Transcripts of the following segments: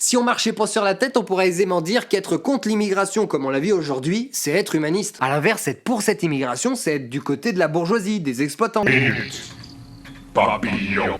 Si on marchait pas sur la tête, on pourrait aisément dire qu'être contre l'immigration comme on la vit aujourd'hui, c'est être humaniste. À l'inverse, être pour cette immigration, c'est être du côté de la bourgeoisie, des exploitants. Papillon.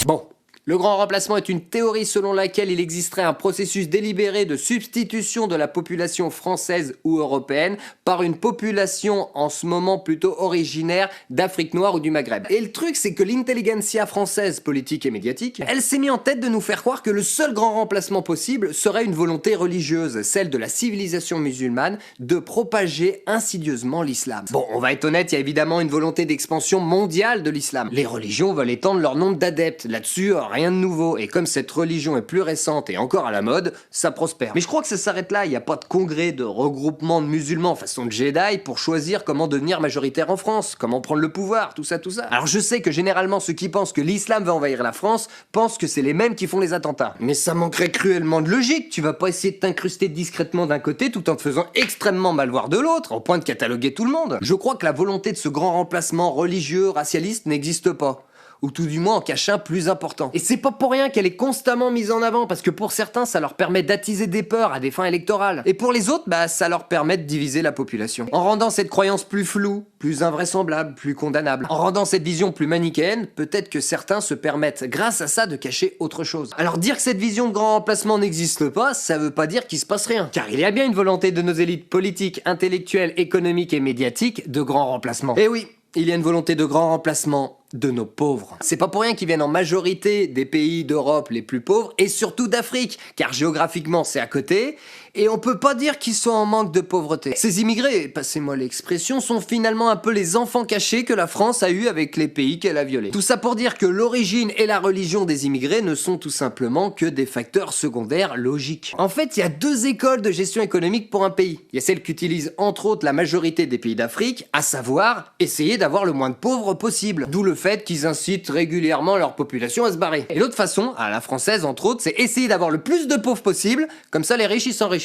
Bon. Le grand remplacement est une théorie selon laquelle il existerait un processus délibéré de substitution de la population française ou européenne par une population en ce moment plutôt originaire d'Afrique noire ou du Maghreb. Et le truc, c'est que l'intelligentsia française, politique et médiatique, elle s'est mise en tête de nous faire croire que le seul grand remplacement possible serait une volonté religieuse, celle de la civilisation musulmane, de propager insidieusement l'islam. Bon, on va être honnête, il y a évidemment une volonté d'expansion mondiale de l'islam. Les religions veulent étendre leur nombre d'adeptes. Là-dessus, rien de nouveau, et comme cette religion est plus récente et encore à la mode, ça prospère. Mais je crois que ça s'arrête là, il n'y a pas de congrès de regroupement de musulmans façon de Jedi pour choisir comment devenir majoritaire en France, comment prendre le pouvoir, tout ça. Alors je sais que généralement ceux qui pensent que l'islam va envahir la France pensent que c'est les mêmes qui font les attentats. Mais ça manquerait cruellement de logique, tu vas pas essayer de t'incruster discrètement d'un côté tout en te faisant extrêmement mal voir de l'autre, au point de cataloguer tout le monde. Je crois que la volonté de ce grand remplacement religieux, racialiste n'existe pas. Ou tout du moins en cache un plus important. Et c'est pas pour rien qu'elle est constamment mise en avant, parce que pour certains, ça leur permet d'attiser des peurs à des fins électorales. Et pour les autres, bah ça leur permet de diviser la population. En rendant cette croyance plus floue, plus invraisemblable, plus condamnable. En rendant cette vision plus manichéenne, peut-être que certains se permettent, grâce à ça, de cacher autre chose. Alors dire que cette vision de grand remplacement n'existe pas, ça veut pas dire qu'il se passe rien. Car il y a bien une volonté de nos élites politiques, intellectuelles, économiques et médiatiques de grand remplacement. Et oui, il y a une volonté de grand remplacement de nos pauvres. C'est pas pour rien qu'ils viennent en majorité des pays d'Europe les plus pauvres et surtout d'Afrique, car géographiquement c'est à côté et on peut pas dire qu'ils sont en manque de pauvreté. Ces immigrés, passez-moi l'expression, sont finalement un peu les enfants cachés que la France a eu avec les pays qu'elle a violés. Tout ça pour dire que l'origine et la religion des immigrés ne sont tout simplement que des facteurs secondaires logiques. En fait, il y a deux écoles de gestion économique pour un pays. Il y a celle qu'utilise entre autres la majorité des pays d'Afrique, à savoir essayer d'avoir le moins de pauvres possible. D'où le fait qu'ils incitent régulièrement leur population à se barrer. Et l'autre façon, à la française entre autres, c'est essayer d'avoir le plus de pauvres possible, comme ça les riches ils s'enrichissent.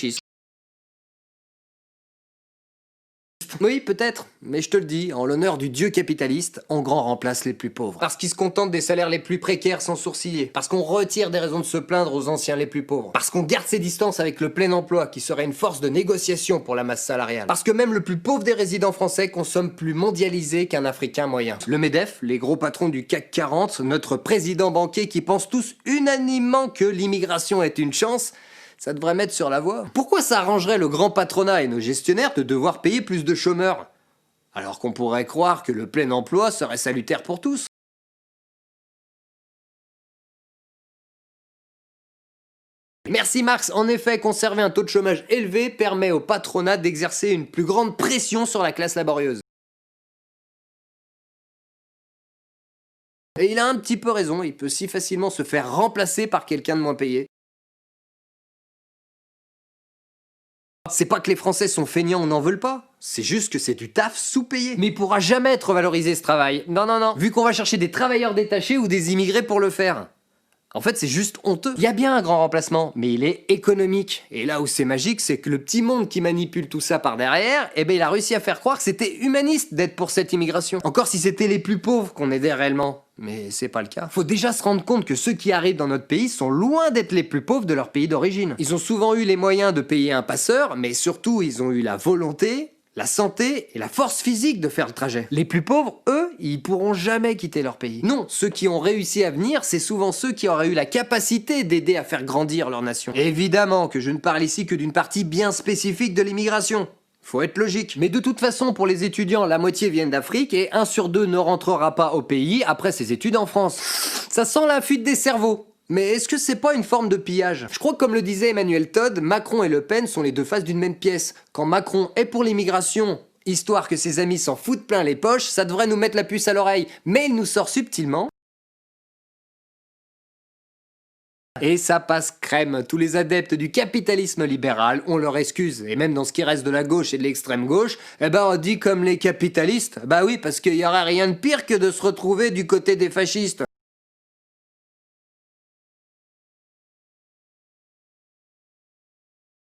Oui, peut-être, mais je te le dis, en l'honneur du dieu capitaliste, on grand remplace les plus pauvres. Parce qu'ils se contentent des salaires les plus précaires sans sourciller. Parce qu'on retire des raisons de se plaindre aux anciens les plus pauvres. Parce qu'on garde ses distances avec le plein emploi, qui serait une force de négociation pour la masse salariale. Parce que même le plus pauvre des résidents français consomme plus mondialisé qu'un Africain moyen. Le MEDEF, les gros patrons du CAC 40, notre président banquier qui pense tous unanimement que l'immigration est une chance, ça devrait mettre sur la voie. Pourquoi ça arrangerait le grand patronat et nos gestionnaires de devoir payer plus de chômeurs? Alors qu'on pourrait croire que le plein emploi serait salutaire pour tous. Merci Marx, en effet, conserver un taux de chômage élevé permet au patronat d'exercer une plus grande pression sur la classe laborieuse. Et il a un petit peu raison, il peut si facilement se faire remplacer par quelqu'un de moins payé. C'est pas que les Français sont feignants ou n'en veulent pas, c'est juste que c'est du taf sous-payé. Mais il pourra jamais être valorisé ce travail. Non, non, non. Vu qu'on va chercher des travailleurs détachés ou des immigrés pour le faire. En fait, c'est juste honteux. Il y a bien un grand remplacement, mais il est économique. Et là où c'est magique, c'est que le petit monde qui manipule tout ça par derrière, eh ben il a réussi à faire croire que c'était humaniste d'être pour cette immigration. Encore si c'était les plus pauvres qu'on aidait réellement. Mais c'est pas le cas. Faut déjà se rendre compte que ceux qui arrivent dans notre pays sont loin d'être les plus pauvres de leur pays d'origine. Ils ont souvent eu les moyens de payer un passeur, mais surtout ils ont eu la volonté, la santé et la force physique de faire le trajet. Les plus pauvres, eux, ils pourront jamais quitter leur pays. Non, ceux qui ont réussi à venir, c'est souvent ceux qui auraient eu la capacité d'aider à faire grandir leur nation. Évidemment que je ne parle ici que d'une partie bien spécifique de l'immigration. Faut être logique. Mais de toute façon, pour les étudiants, la moitié viennent d'Afrique et 1 sur 2 ne rentrera pas au pays après ses études en France. Ça sent la fuite des cerveaux. Mais est-ce que c'est pas une forme de pillage? Je crois que comme le disait Emmanuel Todd, Macron et Le Pen sont les deux faces d'une même pièce. Quand Macron est pour l'immigration, histoire que ses amis s'en foutent plein les poches, ça devrait nous mettre la puce à l'oreille. Mais il nous sort subtilement. Et ça passe crème, tous les adeptes du capitalisme libéral ont leur excuse, et même dans ce qui reste de la gauche et de l'extrême gauche, eh ben on dit comme les capitalistes, bah oui parce qu'il y aurait rien de pire que de se retrouver du côté des fascistes.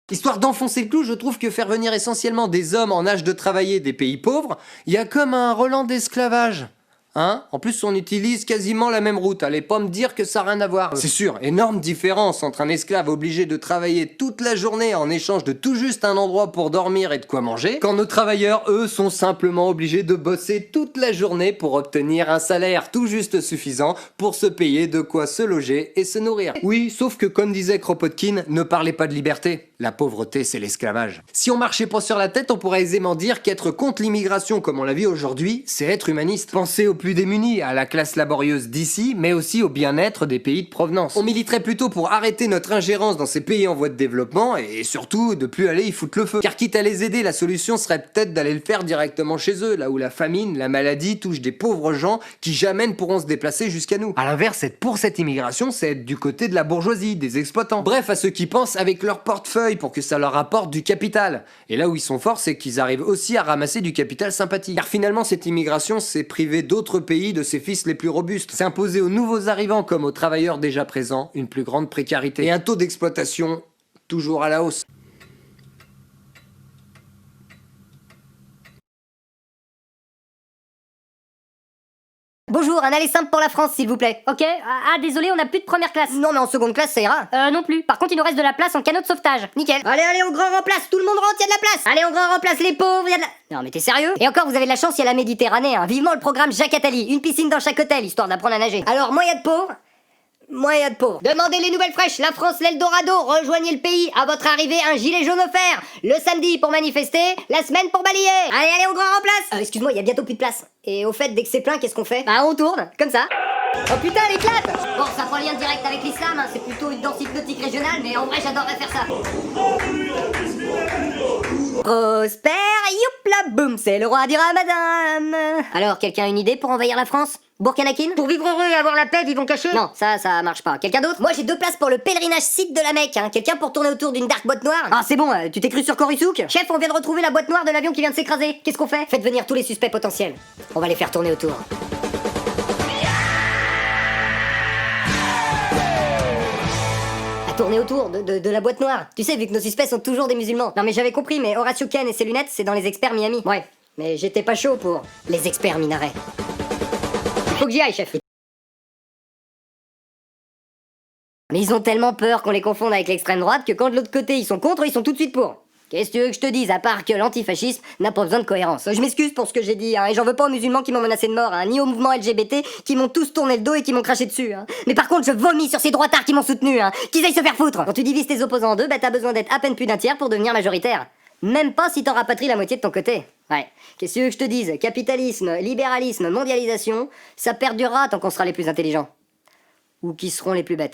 Histoire d'enfoncer le clou, je trouve que faire venir essentiellement des hommes en âge de travailler des pays pauvres, il y a comme un relent d'esclavage. Hein? En plus, on utilise quasiment la même route. Allez pas me dire que ça n'a rien à voir. C'est sûr, énorme différence entre un esclave obligé de travailler toute la journée en échange de tout juste un endroit pour dormir et de quoi manger, quand nos travailleurs, eux, sont simplement obligés de bosser toute la journée pour obtenir un salaire tout juste suffisant pour se payer de quoi se loger et se nourrir. Oui, sauf que comme disait Kropotkin, ne parlez pas de liberté. La pauvreté, c'est l'esclavage. Si on marchait pas sur la tête, on pourrait aisément dire qu'être contre l'immigration comme on la vit aujourd'hui, c'est être humaniste. Pensez aux plus démunis, à la classe laborieuse d'ici, mais aussi au bien-être des pays de provenance. On militerait plutôt pour arrêter notre ingérence dans ces pays en voie de développement et surtout de plus aller y foutre le feu. Car quitte à les aider, la solution serait peut-être d'aller le faire directement chez eux, là où la famine, la maladie touchent des pauvres gens qui jamais ne pourront se déplacer jusqu'à nous. À l'inverse, être pour cette immigration, c'est être du côté de la bourgeoisie, des exploitants. Bref, à ceux qui pensent avec leur portefeuille pour que ça leur apporte du capital. Et là où ils sont forts, c'est qu'ils arrivent aussi à ramasser du capital sympathique. Car finalement, cette immigration, c'est priver d'autres pays de ses fils les plus robustes. C'est imposer aux nouveaux arrivants comme aux travailleurs déjà présents une plus grande précarité et un taux d'exploitation toujours à la hausse. Bonjour, un aller simple pour la France, s'il vous plaît. Ok, désolé, on n'a plus de première classe. Non, mais en seconde classe, ça ira. Non plus. Par contre, il nous reste de la place en canot de sauvetage. Nickel. Allez, on grand remplace, tout le monde rentre, y a de la place. Allez, on grand remplace les pauvres, y a de la... Non, mais t'es sérieux? Et encore, vous avez de la chance, y a la Méditerranée, hein. Vivement le programme Jacques Attali. Une piscine dans chaque hôtel, histoire d'apprendre à nager. Alors, moins y a de pauvres. Moins y a de pauvres. Demandez les nouvelles fraîches, la France, l'Eldorado, rejoignez le pays. À votre arrivée, un gilet jaune offert. Le samedi pour manifester, la semaine pour balayer. Allez, on grand remplace. Excuse-moi, y a bientôt plus de place. Et au fait, dès que c'est plein, qu'est-ce qu'on fait? Bah, on tourne, comme ça. Oh putain, elle éclate! Bon, ça n'a pas lien direct avec l'islam, hein. C'est plutôt une danse hypnotique régionale, mais en vrai, j'adorerais faire ça. Prosper, youpla boum, c'est le roi du ramadan. Alors, quelqu'un a une idée pour envahir la France? Burkinakin? Pour vivre heureux et avoir la paix, vivons cachés? Non, ça marche pas. Quelqu'un d'autre? Moi, j'ai 2 places pour le pèlerinage site de la Mecque, hein. Quelqu'un pour tourner autour d'une dark boîte noire? Ah, c'est bon, tu t'es cru sur Coruscant? Chef, on vient de retrouver la boîte noire de l'avion qui vient de s'écraser. Qu'est-ce qu'on fait? Faites venir tous les suspects potentiels. On va les faire tourner autour. Tourner autour de la boîte noire. Tu sais, vu que nos suspects sont toujours des musulmans. Non mais j'avais compris, mais Horatio Ken et ses lunettes, c'est dans les experts Miami. Ouais, mais j'étais pas chaud pour les experts Minaret. Il faut que j'y aille, chef. Mais ils ont tellement peur qu'on les confonde avec l'extrême droite que quand de l'autre côté ils sont contre, ils sont tout de suite pour. Qu'est-ce que tu veux que je te dise, à part que l'antifascisme n'a pas besoin de cohérence. Je m'excuse pour ce que j'ai dit, hein, et j'en veux pas aux musulmans qui m'ont menacé de mort, hein, ni au mouvement LGBT qui m'ont tous tourné le dos et qui m'ont craché dessus. Hein. Mais par contre, je vomis sur ces droitards qui m'ont soutenu, hein, qu'ils aillent se faire foutre. Quand tu divises tes opposants en deux, bah t'as besoin d'être à peine plus d'un tiers pour devenir majoritaire. Même pas si t'en rapatries la moitié de ton côté. Ouais. Qu'est-ce que tu veux que je te dise? Capitalisme, libéralisme, mondialisation, ça perdurera tant qu'on sera les plus intelligents. Ou qui seront les plus bêtes.